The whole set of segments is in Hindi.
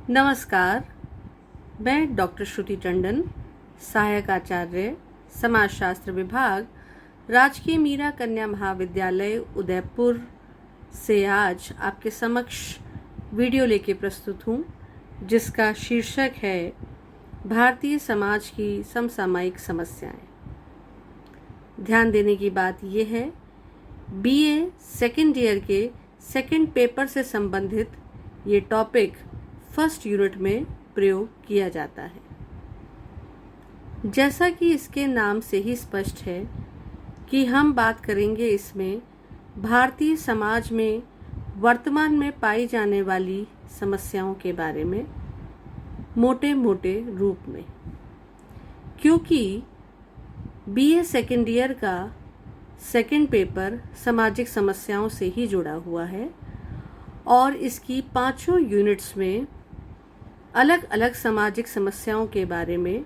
नमस्कार, मैं डॉक्टर श्रुति टंडन, सहायक आचार्य समाजशास्त्र विभाग, राजकीय मीरा कन्या महाविद्यालय उदयपुर से आज आपके समक्ष वीडियो लेके प्रस्तुत हूँ, जिसका शीर्षक है भारतीय समाज की समसामयिक समस्याएं। ध्यान देने की बात यह है, बीए सेकेंड ईयर के सेकेंड पेपर से संबंधित ये टॉपिक फर्स्ट यूनिट में प्रयोग किया जाता है। जैसा कि इसके नाम से ही स्पष्ट है कि हम बात करेंगे इसमें भारतीय समाज में वर्तमान में पाई जाने वाली समस्याओं के बारे में मोटे मोटे रूप में, क्योंकि बीए सेकेंड ईयर का सेकेंड पेपर सामाजिक समस्याओं से ही जुड़ा हुआ है और इसकी 5 यूनिट्स में अलग अलग सामाजिक समस्याओं के बारे में,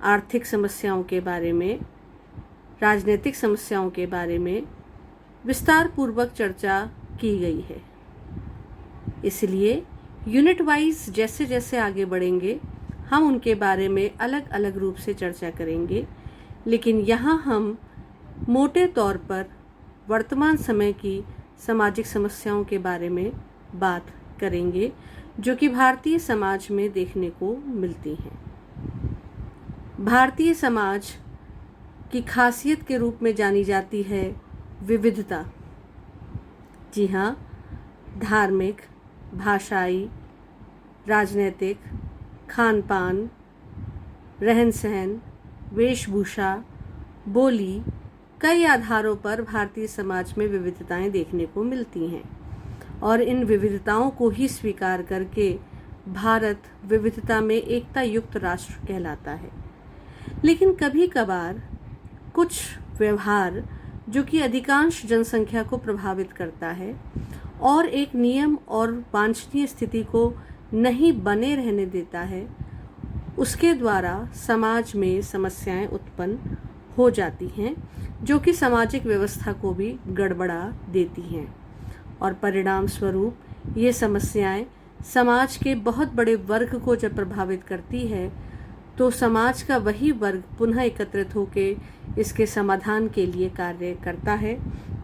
आर्थिक समस्याओं के बारे में, राजनीतिक समस्याओं के बारे में विस्तार पूर्वक चर्चा की गई है। इसलिए यूनिट वाइज जैसे जैसे आगे बढ़ेंगे हम उनके बारे में अलग अलग रूप से चर्चा करेंगे, लेकिन यहाँ हम मोटे तौर पर वर्तमान समय की सामाजिक समस्याओं के बारे में बात करेंगे जो कि भारतीय समाज में देखने को मिलती हैं। भारतीय समाज की खासियत के रूप में जानी जाती है विविधता। जी हाँ, धार्मिक, भाषाई, राजनीतिक, खान पान, रहन सहन, वेशभूषा, बोली, कई आधारों पर भारतीय समाज में विविधताएं देखने को मिलती हैं और इन विविधताओं को ही स्वीकार करके भारत विविधता में एकता युक्त राष्ट्र कहलाता है। लेकिन कभी कभार कुछ व्यवहार जो कि अधिकांश जनसंख्या को प्रभावित करता है और एक नियम और वांछनीय स्थिति को नहीं बने रहने देता है, उसके द्वारा समाज में समस्याएं उत्पन्न हो जाती हैं जो कि सामाजिक व्यवस्था को भी गड़बड़ा देती हैं और परिणाम स्वरूप ये समस्याएं समाज के बहुत बड़े वर्ग को जब प्रभावित करती है तो समाज का वही वर्ग पुनः एकत्रित होकर इसके समाधान के लिए कार्य करता है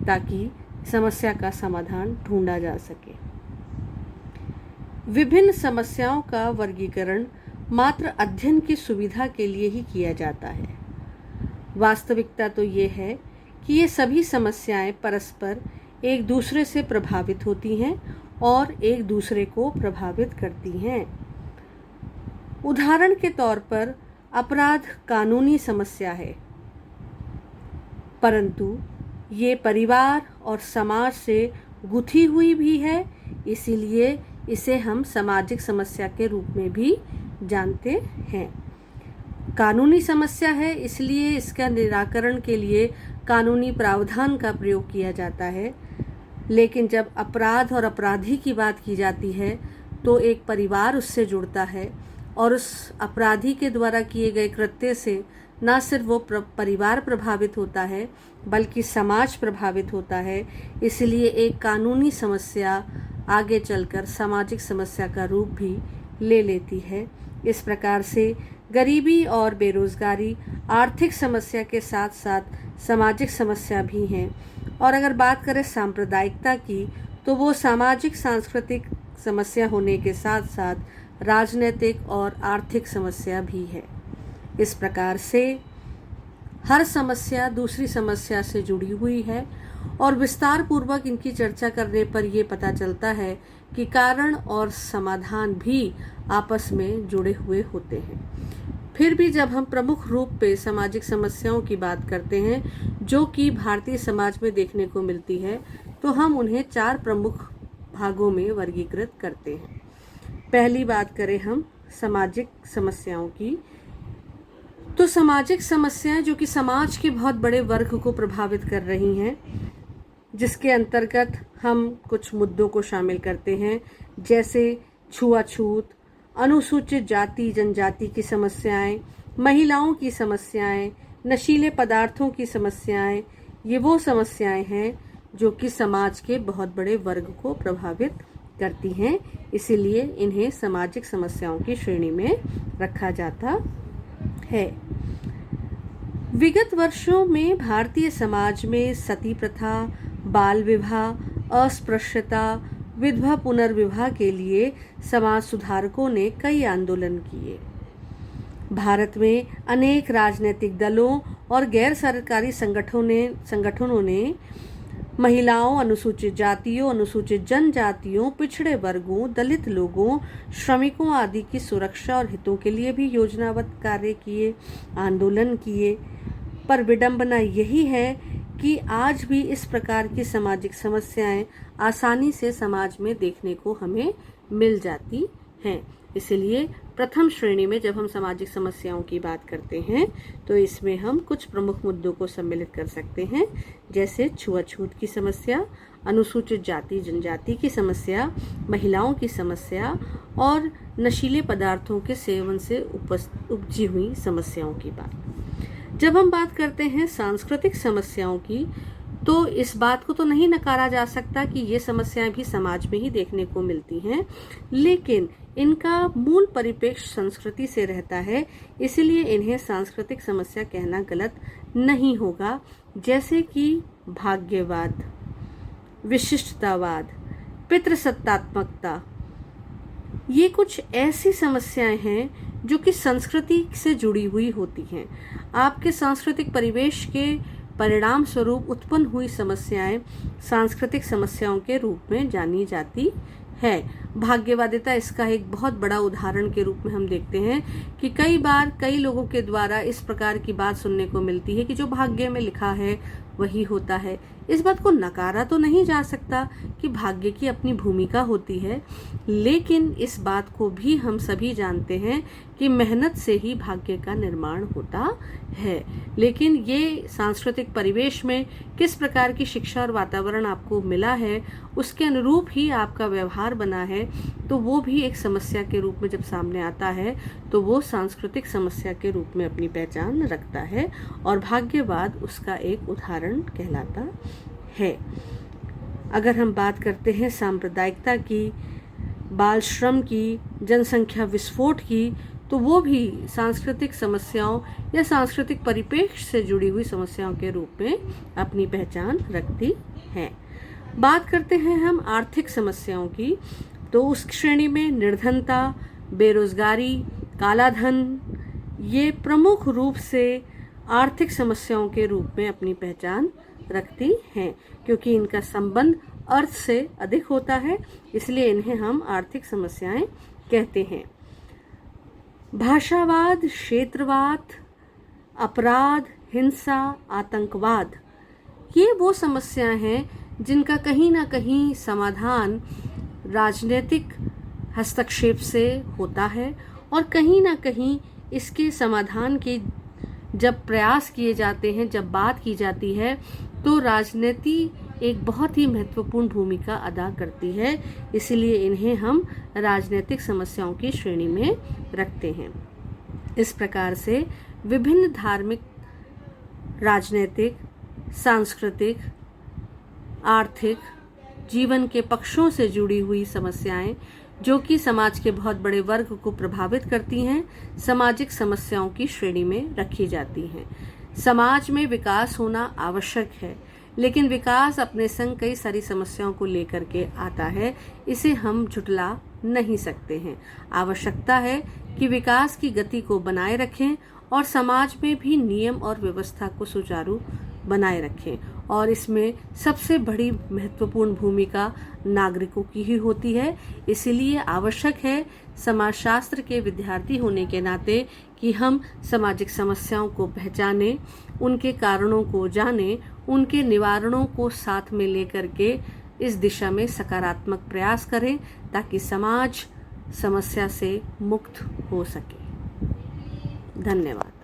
ताकि समस्या का समाधान ढूंढा जा सके। विभिन्न समस्याओं का वर्गीकरण मात्र अध्ययन की सुविधा के लिए ही किया जाता है। वास्तविकता तो ये है कि ये सभी समस्याएं परस्पर एक दूसरे से प्रभावित होती हैं और एक दूसरे को प्रभावित करती हैं। उदाहरण के तौर पर अपराध कानूनी समस्या है, परंतु ये परिवार और समाज से गुथी हुई भी है, इसीलिए इसे हम सामाजिक समस्या के रूप में भी जानते हैं। कानूनी समस्या है, इसलिए इसका निराकरण के लिए कानूनी प्रावधान का प्रयोग किया जाता है। लेकिन जब अपराध और अपराधी की बात की जाती है तो एक परिवार उससे जुड़ता है और उस अपराधी के द्वारा किए गए कृत्य से न सिर्फ वो परिवार प्रभावित होता है बल्कि समाज प्रभावित होता है। इसलिए एक कानूनी समस्या आगे चलकर सामाजिक समस्या का रूप भी ले लेती है। इस प्रकार से गरीबी और बेरोजगारी आर्थिक समस्या के साथ साथ सामाजिक समस्या भी हैं। और अगर बात करें सांप्रदायिकता की तो वो सामाजिक सांस्कृतिक समस्या होने के साथ साथ राजनीतिक और आर्थिक समस्या भी है। इस प्रकार से हर समस्या दूसरी समस्या से जुड़ी हुई है और विस्तार पूर्वक इनकी चर्चा करने पर यह पता चलता है कि कारण और समाधान भी आपस में जुड़े हुए होते हैं। फिर भी जब हम प्रमुख रूप पे सामाजिक समस्याओं की बात करते हैं जो कि भारतीय समाज में देखने को मिलती है तो हम उन्हें 4 प्रमुख भागों में वर्गीकृत करते हैं। पहली बात करें हम सामाजिक समस्याओं की, तो सामाजिक समस्याएं जो कि समाज के बहुत बड़े वर्ग को प्रभावित कर रही हैं, जिसके अंतर्गत हम कुछ मुद्दों को शामिल करते हैं, जैसे छुआछूत, अनुसूचित जाति जनजाति की समस्याएं, महिलाओं की समस्याएं, नशीले पदार्थों की समस्याएं। ये वो समस्याएं हैं जो कि समाज के बहुत बड़े वर्ग को प्रभावित करती हैं। इसीलिए इन्हें सामाजिक समस्याओं की श्रेणी में रखा जाता है। विगत वर्षों में भारतीय समाज में सती प्रथा, बाल विवाह, अस्पृश्यता, विधवा पुनर्विवाह के लिए समाज सुधारकों ने कई आंदोलन किए। भारत में अनेक राजनीतिक दलों और गैर सरकारी संगठनों ने महिलाओं, अनुसूचित जातियों, अनुसूचित जनजातियों, पिछड़े वर्गों, दलित लोगों, श्रमिकों आदि की सुरक्षा और हितों के लिए भी योजनाबद्ध कार्य किए, आंदोलन किए। पर विडंबना यही है कि आज भी इस प्रकार की सामाजिक समस्याएं आसानी से समाज में देखने को हमें मिल जाती हैं। इसलिए प्रथम श्रेणी में जब हम सामाजिक समस्याओं की बात करते हैं तो इसमें हम कुछ प्रमुख मुद्दों को सम्मिलित कर सकते हैं, जैसे छुआछूत की समस्या, अनुसूचित जाति जनजाति की समस्या, महिलाओं की समस्या और नशीले पदार्थों के सेवन से उपजी हुई समस्याओं की बात। जब हम बात करते हैं सांस्कृतिक समस्याओं की, तो इस बात को तो नहीं नकारा जा सकता कि ये समस्याएं भी समाज में ही देखने को मिलती हैं, लेकिन इनका मूल परिप्रेक्ष्य संस्कृति से रहता है, इसलिए इन्हें सांस्कृतिक समस्या कहना गलत नहीं होगा। जैसे कि भाग्यवाद, विशिष्टतावाद, पितृसत्तात्मकता, ये कुछ ऐसी समस्याएं हैं जो कि संस्कृति से जुड़ी हुई होती हैं। आपके सांस्कृतिक परिवेश के परिणाम स्वरूप उत्पन्न हुई समस्याएं सांस्कृतिक समस्याओं के रूप में जानी जाती है। भाग्यवादिता इसका एक बहुत बड़ा उदाहरण के रूप में हम देखते हैं कि कई बार कई लोगों के द्वारा इस प्रकार की बात सुनने को मिलती है कि जो भाग्य में लिखा है वही होता है। इस बात को नकारा तो नहीं जा सकता कि भाग्य की अपनी भूमिका होती है, लेकिन इस बात को भी हम सभी जानते हैं कि मेहनत से ही भाग्य का निर्माण होता है। लेकिन ये सांस्कृतिक परिवेश में किस प्रकार की शिक्षा और वातावरण आपको मिला है, उसके अनुरूप ही आपका व्यवहार बना है, तो वो भी एक समस्या के रूप में जब सामने आता है तो वो सांस्कृतिक समस्या के रूप में अपनी पहचान रखता है और भाग्यवाद उसका एक उदाहरण कहलाता है। अगर हम बात करते हैं सांप्रदायिकता की, बाल श्रम की, जनसंख्या विस्फोट की, तो वो भी सांस्कृतिक समस्याओं या सांस्कृतिक परिप्रेक्ष्य से जुड़ी हुई समस्याओं के रूप में अपनी पहचान रखती हैं। बात करते हैं हम आर्थिक समस्याओं की, तो उस श्रेणी में निर्धनता, बेरोजगारी, काला धन, ये प्रमुख रूप से आर्थिक समस्याओं के रूप में अपनी पहचान रखती हैं, क्योंकि इनका संबंध अर्थ से अधिक होता है, इसलिए इन्हें हम आर्थिक समस्याएं कहते हैं। भाषावाद, क्षेत्रवाद, अपराध, हिंसा, आतंकवाद, ये वो समस्याएं हैं जिनका कहीं ना कहीं समाधान राजनीतिक हस्तक्षेप से होता है और कहीं ना कहीं इसके समाधान के जब प्रयास किए जाते हैं, जब बात की जाती है, तो राजनीति एक बहुत ही महत्वपूर्ण भूमिका अदा करती है। इसलिए इन्हें हम राजनीतिक समस्याओं की श्रेणी में रखते हैं। इस प्रकार से विभिन्न धार्मिक, राजनीतिक, सांस्कृतिक, आर्थिक, जीवन के पक्षों से जुड़ी हुई समस्याएं जो कि समाज के बहुत बड़े वर्ग को प्रभावित करती हैं, सामाजिक समस्याओं की श्रेणी में रखी जाती हैं। समाज में विकास होना आवश्यक है, लेकिन विकास अपने संग कई सारी समस्याओं को लेकर के आता है, इसे हम झुठला नहीं सकते हैं। आवश्यकता है कि विकास की गति को बनाए रखें और समाज में भी नियम और व्यवस्था को सुचारू बनाए रखें, और इसमें सबसे बड़ी महत्वपूर्ण भूमिका नागरिकों की ही होती है। इसलिए आवश्यक है समाजशास्त्र के विद्यार्थी होने के नाते कि हम सामाजिक समस्याओं को पहचानें, उनके कारणों को जानें, उनके निवारणों को साथ में लेकर के इस दिशा में सकारात्मक प्रयास करें ताकि समाज समस्या से मुक्त हो सके। धन्यवाद।